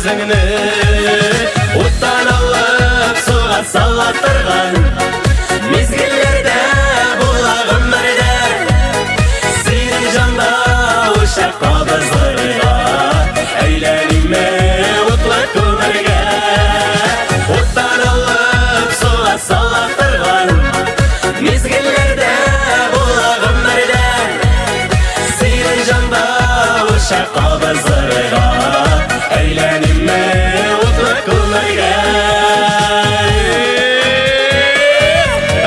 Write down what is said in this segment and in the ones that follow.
өзіңні оттан алып суға сала тұрған мезгілдерде бұлағым нәрде сенің жанда ұшақ қабызырға әйленіме ұтлы көмірге оттан алып суға сала тұрған мезгілдерде бұлағым нәрде сенің жанда ұшақ қабызырға әйленіме ұтлы көмірге.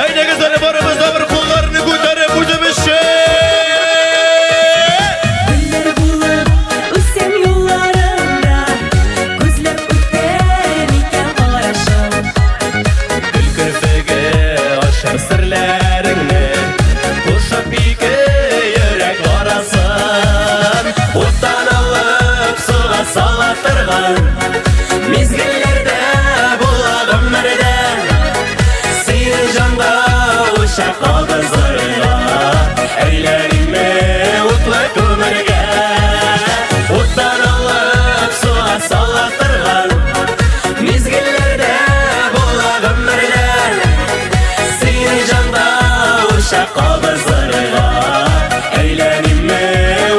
Әйдеңіздері барымызда бір қолларыны көтеріп өзімізше гүлдер болып өсем юлларында көзлеп өтер екен қарашым Гүл кірпігі ашар сірлеріңні ұшып екі жүрек арасын оттан алып суға сала тұрған мезгілдерде бұлағым нәрде сенің жанда ұшақ қабызырға әйленіме ұтлы көмірге оттан алып суға сала тұрған мезгілдерде бұлағым нәрде сенің жанда ұшақ қабызырға әйленіме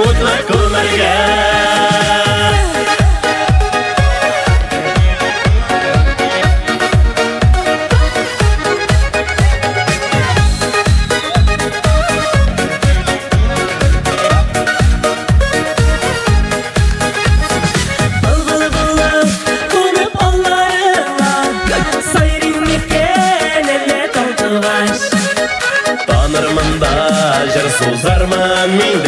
ұтлы көмірге. Былғыл болып қонып алларыңа сайрын еткен әлі толтығаш Танырмын да жыр созармын мен